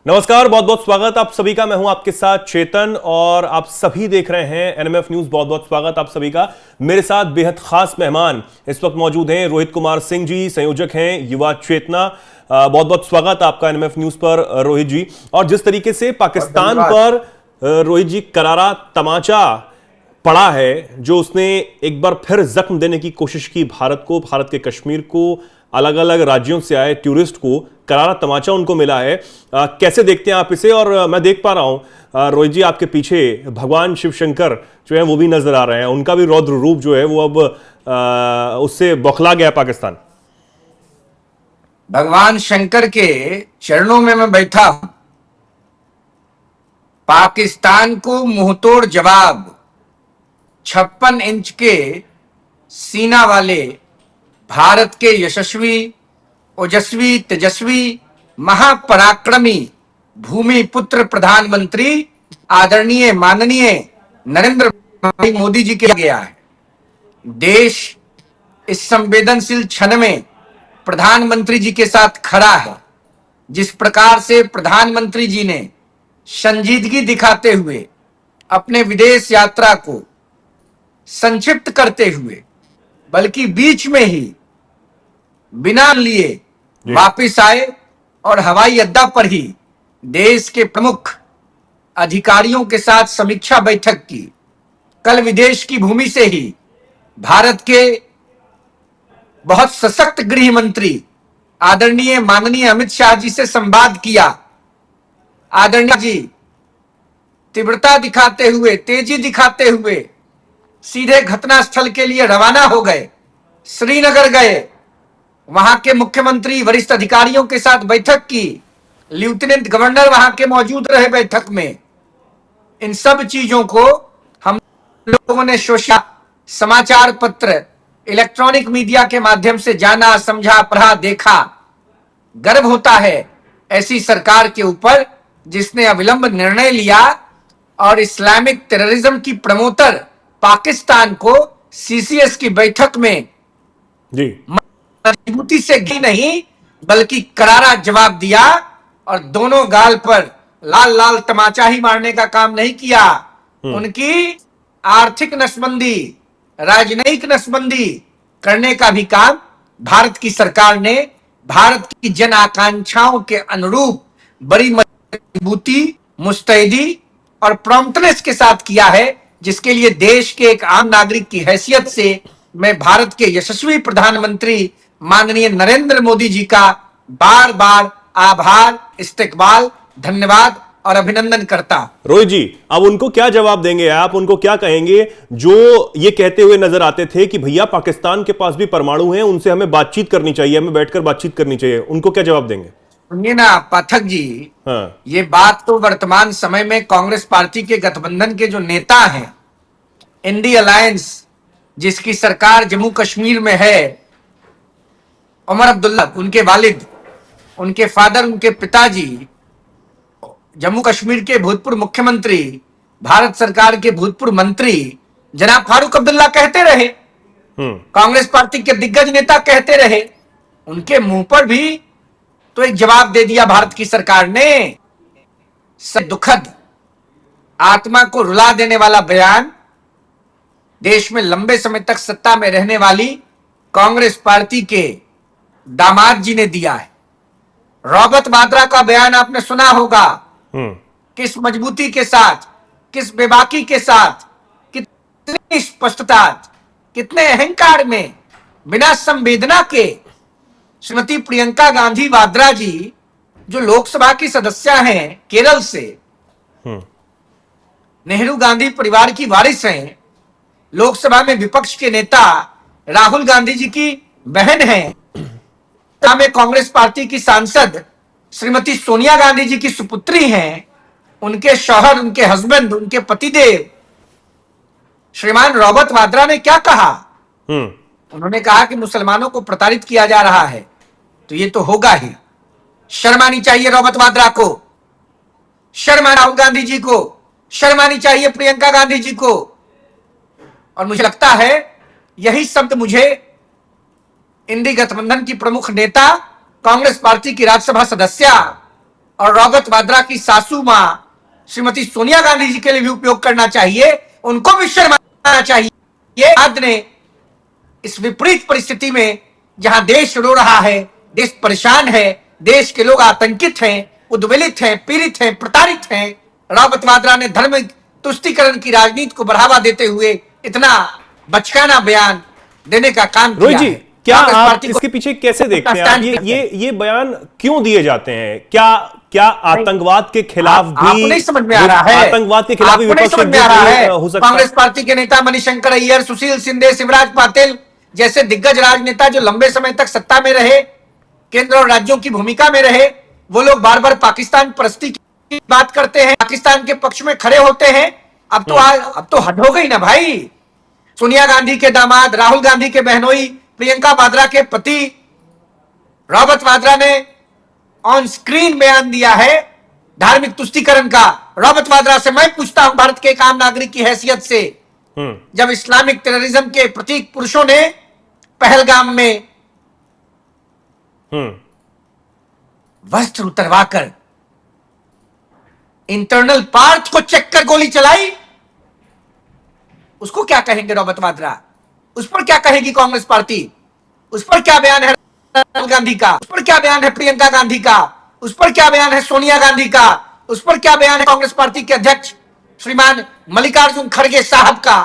नमस्कार, बहुत बहुत स्वागत आप सभी का। मैं हूं आपके साथ चेतन और आप सभी देख रहे हैं एनएमएफ न्यूज। बहुत बहुत स्वागत आप सभी का। मेरे साथ बेहद खास मेहमान इस वक्त मौजूद हैं। रोहित कुमार सिंह जी संयोजक हैं युवा चेतना। बहुत बहुत स्वागत आपका एनएमएफ न्यूज पर रोहित जी। और जिस तरीके से पाकिस्तान पर रोहित जी करारा तमाचा पड़ा है, जो उसने एक बार फिर जख्म देने की कोशिश की भारत को, भारत के कश्मीर को, अलग अलग राज्यों से आए टूरिस्ट को करारा तमाचा उनको मिला है। कैसे देखते हैं आप इसे? और मैं देख पा रहा हूं रोहित जी आपके पीछे भगवान शिव शंकर जो है वो भी नजर आ रहे हैं। उनका भी रौद्र रूप जो है वो अब उससे बौखला गया पाकिस्तान। भगवान शंकर के चरणों में मैं बैठा हूं। पाकिस्तान को मुंहतोड़ जवाब 56 इंच के सीना वाले भारत के यशस्वी, ओजस्वी, तेजस्वी, महापराक्रमी भूमि पुत्र प्रधानमंत्री आदरणीय माननीय नरेंद्र भाई मोदी जी के गया है। देश इस संवेदनशील क्षण में प्रधानमंत्री जी के साथ खड़ा है। जिस प्रकार से प्रधानमंत्री जी ने संजीदगी दिखाते हुए अपने विदेश यात्रा को संक्षिप्त करते हुए, बल्कि बीच में ही बिना लिए वापिस आए और हवाई अड्डा पर ही देश के प्रमुख अधिकारियों के साथ समीक्षा बैठक की। कल विदेश की भूमि से ही भारत के बहुत सशक्त गृह मंत्री आदरणीय माननीय अमित शाह जी से संवाद किया। आदरणीय जी तीव्रता दिखाते हुए, तेजी दिखाते हुए सीधे घटनास्थल के लिए रवाना हो गए। श्रीनगर गए, वहां के मुख्यमंत्री वरिष्ठ अधिकारियों के साथ बैठक की। लेफ्टिनेंट गवर्नर वहां के मौजूद रहे बैठक में। इन सब चीजों को हम लोगों ने सोशल समाचार पत्र, इलेक्ट्रॉनिक मीडिया के माध्यम से जाना, समझा, पढ़ा, देखा। गर्व होता है ऐसी सरकार के ऊपर जिसने अविलंब निर्णय लिया और इस्लामिक टेररिज्म की प्रमोटर पाकिस्तान को सीसीएस की बैठक में जी मजबूती से घी नहीं बल्कि करारा जवाब दिया और दोनों गाल पर लाल लाल तमाचा ही मारने का काम नहीं किया। उनकी आर्थिक नसबंदी, राजनयिक नसबंदी करने का भी काम भारत की सरकार ने भारत की जन आकांक्षाओं के अनुरूप बड़ी मजबूती, मुस्तैदी और प्रॉम्प्टनेस के साथ किया है, जिसके लिए देश के एक आम नागरिक की हैसियत से मैं भारत के यशस्वी प्रधानमंत्री माननीय नरेंद्र मोदी जी का बार बार आभार, इस्तकबाल, धन्यवाद और अभिनंदन करता। रोहित जी, अब उनको क्या जवाब देंगे? आप उनको क्या कहेंगे जो ये कहते हुए नजर आते थे कि भैया पाकिस्तान के पास भी परमाणु हैं, उनसे हमें बातचीत करनी चाहिए, हमें बैठकर बातचीत करनी चाहिए? उनको क्या जवाब देंगे? सुनिए ना पाठक जी, ये बात तो वर्तमान समय में कांग्रेस पार्टी के गठबंधन के जो नेता हैं, इंडी अलायंस जिसकी सरकार जम्मू कश्मीर में है, उमर अब्दुल्ला उनके वालिद, उनके फादर, उनके पिताजी जम्मू कश्मीर के भूतपूर्व मुख्यमंत्री, भारत सरकार के भूतपूर्व मंत्री जनाब फारूक अब्दुल्ला कहते रहे, कांग्रेस पार्टी के दिग्गज नेता कहते रहे। उनके मुंह पर भी तो एक जवाब दे दिया भारत की सरकार ने। दुखद, आत्मा को रुला देने वाला बयान देश में लंबे समय तक सत्ता में रहने वाली कांग्रेस पार्टी के दामाद जी ने दिया है। रॉबर्ट वाड्रा का बयान आपने सुना होगा, किस मजबूती के साथ, किस बेबाकी के साथ, कितनी स्पष्टता, कितने अहंकार में, बिना संवेदना के श्रीमती प्रियंका गांधी वाड्रा जी जो लोकसभा की सदस्य हैं केरल से, नेहरू गांधी परिवार की वारिस हैं, लोकसभा में विपक्ष के नेता राहुल गांधी जी की बहन हैं, में कांग्रेस पार्टी की सांसद श्रीमती सोनिया गांधी जी की सुपुत्री हैं, उनके शौहर, उनके हस्बैंड, उनके पतिदेव श्रीमान रॉबर्ट वाड्रा ने क्या कहा? उन्होंने कहा कि मुसलमानों को प्रताड़ित किया जा रहा है, तो ये तो होगा ही। शर्म आनी चाहिए रॉबर्ट वाड्रा को, शर्म राहुल गांधी जी को, शर्म आनी चाहिए प्रियंका गांधी जी को। और मुझे लगता है यही शब्द मुझे इंडी गठबंधन की प्रमुख नेता, कांग्रेस पार्टी की राज्यसभा सदस्य और रॉबर्ट वाड्रा की सासू मां श्रीमती सोनिया गांधी जी के लिए भी उपयोग करना चाहिए, उनको भी शर्माना चाहिए। आज ने इस विपरीत परिस्थिति में जहां देश रो रहा है, देश परेशान है, देश के लोग आतंकित हैं, उद्वेलित हैं, पीड़ित हैं, प्रताड़ित हैं, रॉबर्ट वाड्रा ने धर्म तुष्टीकरण की राजनीति को बढ़ावा देते हुए इतना बचकाना बयान देने का काम रोहित किया जी, है। क्या कांग्रेस आप पार्टी को इसके पीछे कैसे देखते हैं? आप स्टैंड करते हैं। ये बयान क्यों दिए जाते हैं? क्या आतंकवाद के खिलाफ आपको भी नहीं समझ में आ रहा है? आतंकवाद के खिलाफ भी आपको नहीं विपक्ष समझ में आ रहा है? हो सकता है? कांग्रेस पार्टी के नेता मणिशंकर अय्यर, सुशील शिंदे, शिवराज पाटिल जैसे दिग्गज राजनेता जो लंबे समय तक सत्ता में रहे, केंद्र और राज्यों की भूमिका में रहे, वो लोग बार बार पाकिस्तान परस्ती की बात करते हैं, पाकिस्तान के पक्ष में खड़े होते हैं। अब तो हद हो गई ना भाई। सोनिया गांधी के दामाद, राहुल गांधी के बहनोई, प्रियंका वाड्रा के पति रॉबर्ट वाड्रा ने ऑन स्क्रीन बयान दिया है धार्मिक तुष्टीकरण का। रॉबर्ट वाड्रा से मैं पूछता हूं, भारत के एक आम नागरिक की हैसियत से, जब इस्लामिक टेररिज्म के प्रतीक पुरुषों ने पहलगाम में वस्त्र उतरवाकर इंटरनल पार्ट को चेक कर गोली चलाई, उसको क्या कहेंगे रॉबर्ट वाड्रा? उस पर क्या कहेगी कांग्रेस पार्टी? उस पर क्या बयान है राहुल गांधी का? उस पर क्या बयान है प्रियंका गांधी का? उस पर क्या बयान है सोनिया गांधी का? उस पर क्या बयान है कांग्रेस पार्टी के अध्यक्ष श्रीमान मल्लिकार्जुन खड़गे साहब का?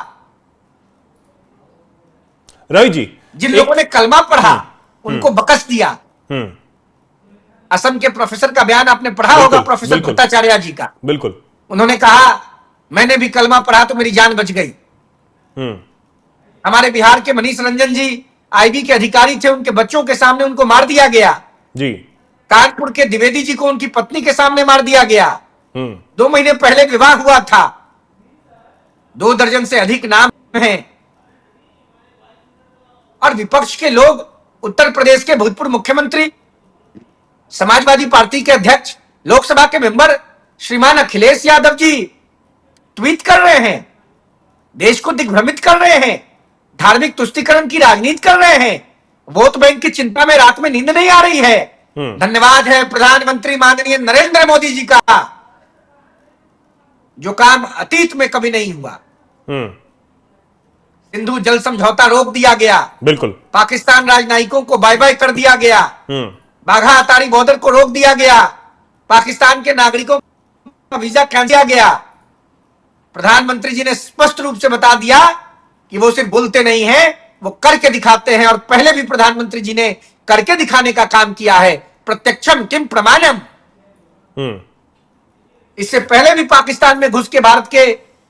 रवि जी, जिन लोगों ने कलमा पढ़ा उनको बकस दिया। असम के प्रोफेसर का बयान आपने पढ़ा होगा, प्रोफेसर भट्टाचार्य जी का। बिल्कुल, उन्होंने कहा मैंने भी कलमा पढ़ा तो मेरी जान बच गई। हमारे बिहार के मनीष रंजन जी आईबी के अधिकारी थे, उनके बच्चों के सामने उनको मार दिया गया जी। कानपुर के द्विवेदी जी को उनकी पत्नी के सामने मार दिया गया। 2 महीने पहले विवाह हुआ था। 2 दर्जन से अधिक नाम हैं। और विपक्ष के लोग, उत्तर प्रदेश के भूतपूर्व मुख्यमंत्री, समाजवादी पार्टी के अध्यक्ष, लोकसभा के मेंबर श्रीमान अखिलेश यादव जी ट्वीट कर रहे हैं, देश को दिग्भ्रमित कर रहे हैं, धार्मिक तुष्टीकरण की राजनीति कर रहे हैं, वोट बैंक की चिंता में रात में नींद नहीं आ रही है। धन्यवाद है प्रधानमंत्री माननीय नरेंद्र मोदी जी का, जो काम अतीत में कभी नहीं हुआ। सिंधु जल समझौता रोक दिया गया, बिल्कुल। पाकिस्तान राजनयिकों को बाय बाय कर दिया गया, बाघा अटारी बॉर्डर को रोक दिया गया, पाकिस्तान के नागरिकों का वीजा कैंसिल किया गया। प्रधानमंत्री जी ने स्पष्ट रूप से बता दिया कि वो सिर्फ बोलते नहीं हैं, वो करके दिखाते हैं। और पहले भी प्रधानमंत्री जी ने करके दिखाने का काम किया है। प्रत्यक्षम किम प्रमाणम। इससे पहले भी पाकिस्तान में घुस के भारत के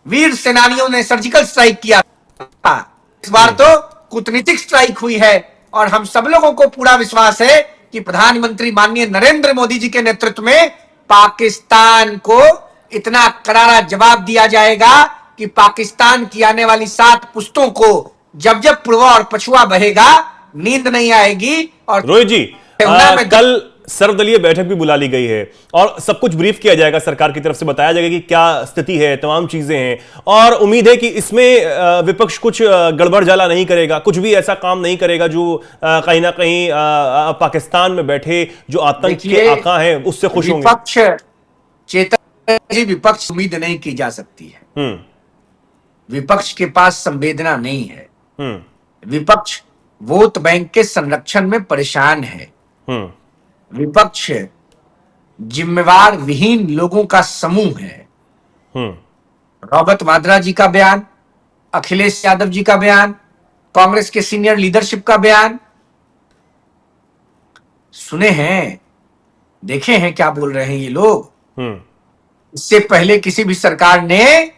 वीर सेनानियों ने सर्जिकल स्ट्राइक किया था। इस बार तो कूटनीतिक स्ट्राइक हुई है। और हम सब लोगों को पूरा विश्वास है कि प्रधानमंत्री माननीय नरेंद्र मोदी जी के नेतृत्व में पाकिस्तान को इतना करारा जवाब दिया जाएगा कि पाकिस्तान की आने वाली 7 पुश्तों को जब जब पूर्वा और पछुआ बहेगा नींद नहीं आएगी। और रोहित जी, कल सर्वदलीय बैठक भी बुला ली गई है और सब कुछ ब्रीफ किया जाएगा, सरकार की तरफ से बताया जाएगा कि क्या स्थिति है, तमाम चीजें हैं। और उम्मीद है कि इसमें विपक्ष कुछ गड़बड़ जाला नहीं करेगा, कुछ भी ऐसा काम नहीं करेगा जो कहीं ना कहीं पाकिस्तान में बैठे जो आतंक के आका हैं उससे खुश होंगे। विपक्ष चेतन जी, विपक्ष उम्मीद नहीं की जा सकती है। विपक्ष के पास संवेदना नहीं है। विपक्ष वोट बैंक के संरक्षण में परेशान है। विपक्ष जिम्मेवार विहीन लोगों का समूह है। रॉबर्ट वाड्रा जी का बयान, अखिलेश यादव जी का बयान, कांग्रेस के सीनियर लीडरशिप का बयान सुने हैं, देखे हैं क्या बोल रहे हैं ये लोग। इससे पहले किसी भी सरकार ने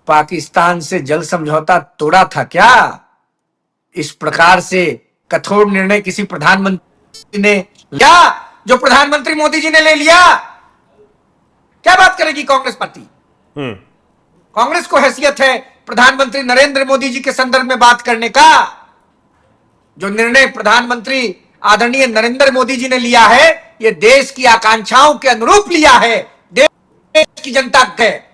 पाकिस्तान से जल समझौता तोड़ा था क्या? इस प्रकार से कठोर निर्णय किसी प्रधानमंत्री ने लिया जो प्रधानमंत्री मोदी जी ने ले लिया? क्या बात करेगी कांग्रेस पार्टी? कांग्रेस को हैसियत है प्रधानमंत्री नरेंद्र मोदी जी के संदर्भ में बात करने का? जो निर्णय प्रधानमंत्री आदरणीय नरेंद्र मोदी जी ने लिया है, यह देश की आकांक्षाओं के अनुरूप लिया है, देश की जनता है।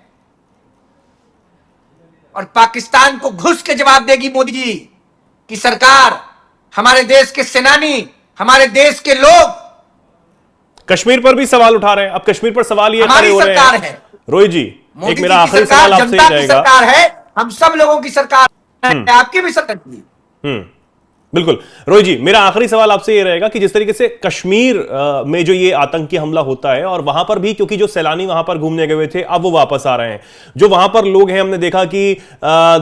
और पाकिस्तान को घुस के जवाब देगी मोदी जी की सरकार। हमारे देश के सेनानी, हमारे देश के लोग कश्मीर पर भी सवाल उठा रहे हैं। अब कश्मीर पर सवाल ये खड़े हमारी हो रहे सरकार हैं है, रोहित जी, मोदी एक जी मेरा की आखिरी सरकार, सवाल आपसे जनता ही की रहेगा। सरकार है, हम सब लोगों की सरकार है, आपकी भी सरकार है। बिल्कुल रोहित जी, मेरा आखिरी सवाल आपसे ये रहेगा कि जिस तरीके से कश्मीर में जो ये आतंकी हमला होता है और वहां पर भी क्योंकि जो सैलानी वहां पर घूमने गए थे अब वो वापस आ रहे हैं, जो वहां पर लोग हैं हमने देखा कि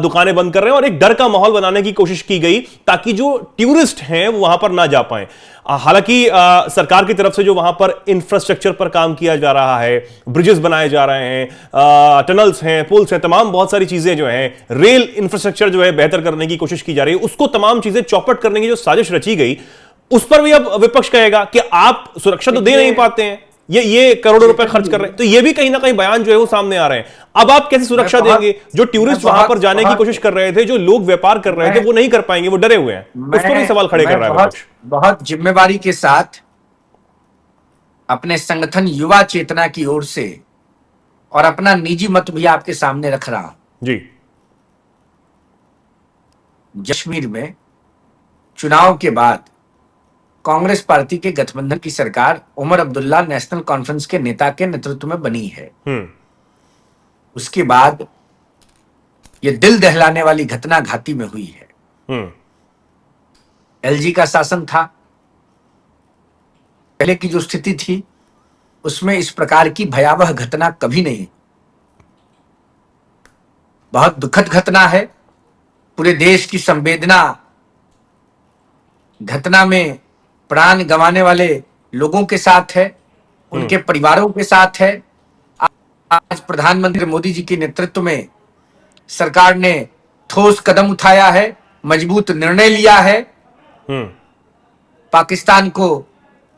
दुकानें बंद कर रहे हैं और एक डर का माहौल बनाने की कोशिश की गई ताकि जो टूरिस्ट हैं वो वहां पर ना जा पाए। हालांकि सरकार की तरफ से जो वहां पर इंफ्रास्ट्रक्चर पर काम किया जा रहा है, ब्रिजेस बनाए जा रहे हैं, टनल्स हैं, पुल्स हैं, तमाम बहुत सारी चीजें जो हैं, रेल इंफ्रास्ट्रक्चर जो है बेहतर करने की कोशिश की जा रही है, उसको तमाम चीजें चौपट करने की जो साजिश रची गई उस पर भी अब विपक्ष कहेगा कि आप सुरक्षा तो दे नहीं पाते हैं, ये करोड़ों रुपए खर्च कर रहे हैं। तो ये भी कहीं ना कहीं बयान जो है वो सामने आ रहे हैं। अब आप कैसे सुरक्षा देंगे? जो टूरिस्ट वहां पर जाने की कोशिश कर रहे थे, जो लोग व्यापार कर रहे थे, वो नहीं कर पाएंगे, वो डरे हुए हैं। उस पर भी सवाल खड़े कर रहा है विपक्ष। बहुत जिम्मेवारी के साथ अपने संगठन युवा चेतना की ओर से और अपना निजी मत भी आपके सामने रख रहा हूं। जी, कश्मीर में चुनाव के बाद कांग्रेस पार्टी के गठबंधन की सरकार उमर अब्दुल्ला नेशनल कॉन्फ्रेंस के नेता के नेतृत्व में बनी है। उसके बाद ये दिल दहलाने वाली घटना घाटी में हुई है। एलजी का शासन था, पहले की जो स्थिति थी उसमें इस प्रकार की भयावह घटना कभी नहीं। बहुत दुखद घटना है, पूरे देश की संवेदना घटना में प्राण गंवाने वाले लोगों के साथ है, उनके परिवारों के साथ है। आज प्रधानमंत्री मोदी जी के नेतृत्व में सरकार ने ठोस कदम उठाया है, मजबूत निर्णय लिया है, पाकिस्तान को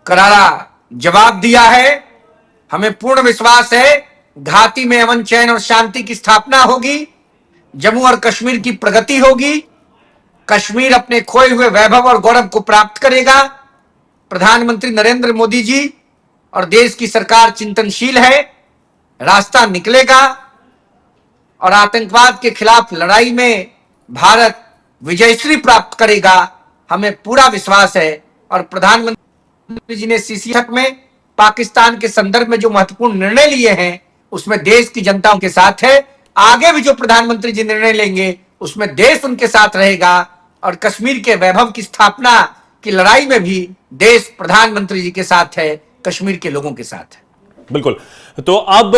करारा जवाब दिया है। हमें पूर्ण विश्वास है घाटी में अमन, चैन और शांति की स्थापना होगी, जम्मू और कश्मीर की प्रगति होगी, कश्मीर अपने खोए हुए वैभव और गौरव को प्राप्त करेगा। प्रधानमंत्री नरेंद्र मोदी जी और देश की सरकार चिंतनशील है, रास्ता निकलेगा और आतंकवाद के खिलाफ लड़ाई में भारत विजयश्री प्राप्त करेगा। हमें पूरा विश्वास है और प्रधानमंत्री जी ने सीसीएफ में पाकिस्तान के संदर्भ में जो महत्वपूर्ण निर्णय लिए हैं उसमें देश की जनता उनके साथ है। आगे भी जो प्रधानमंत्री जी निर्णय लेंगे उसमें देश उनके साथ रहेगा और कश्मीर के वैभव की स्थापना की लड़ाई में भी देश प्रधानमंत्री जी के साथ है, कश्मीर के लोगों के साथ है। बिल्कुल। तो अब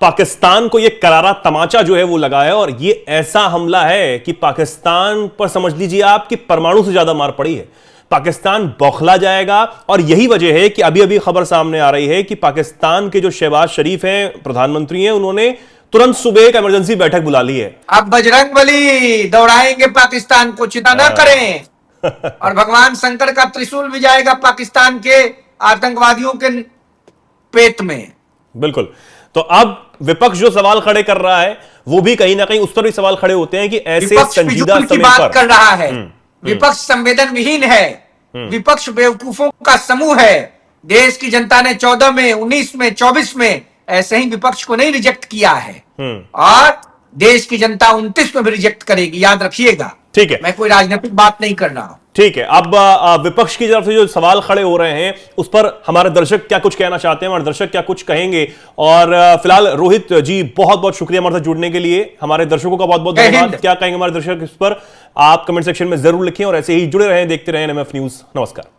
पाकिस्तान को यह करारा तमाचा जो है वो लगा है और ये ऐसा हमला है कि पाकिस्तान पर समझ लीजिए आप कि परमाणु से ज्यादा मार पड़ी है। पाकिस्तान बौखला जाएगा और यही वजह है कि अभी अभी खबर सामने आ रही है कि पाकिस्तान के जो शहबाज शरीफ हैं, प्रधानमंत्री हैं, उन्होंने तुरंत सुबह एक इमरजेंसी बैठक बुला ली है। अब बजरंगबली दौड़ाएंगे पाकिस्तान को, चिंता न करें और भगवान शंकर का त्रिशूल भी जाएगा पाकिस्तान के आतंकवादियों के पेट में। बिल्कुल। तो अब विपक्ष जो सवाल खड़े कर रहा है वो भी कहीं ना कहीं उस पर भी सवाल खड़े होते हैं कि ऐसे संजीदा समय बात कर रहा है। विपक्ष संवेदन विहीन है, विपक्ष बेवकूफों का समूह है। देश की जनता ने 14 में, 19 में, 24 में ऐसे ही विपक्ष को नहीं रिजेक्ट किया है और देश की जनता 29 में भी रिजेक्ट करेगी, याद रखिएगा। ठीक है, मैं कोई राजनीतिक बात नहीं कर रहा हूं। ठीक है। अब विपक्ष की तरफ से जो सवाल खड़े हो रहे हैं उस पर हमारे दर्शक क्या कुछ कहना चाहते हैं, हमारे दर्शक क्या कुछ कहेंगे। और फिलहाल रोहित जी बहुत बहुत शुक्रिया हमारे साथ जुड़ने के लिए। हमारे दर्शकों का बहुत बहुत धन्यवाद। क्या कहेंगे हमारे दर्शक इस पर, आप कमेंट सेक्शन में जरूर लिखें और ऐसे ही जुड़े रहें, देखते रहें एनएमएफ न्यूज। नमस्कार।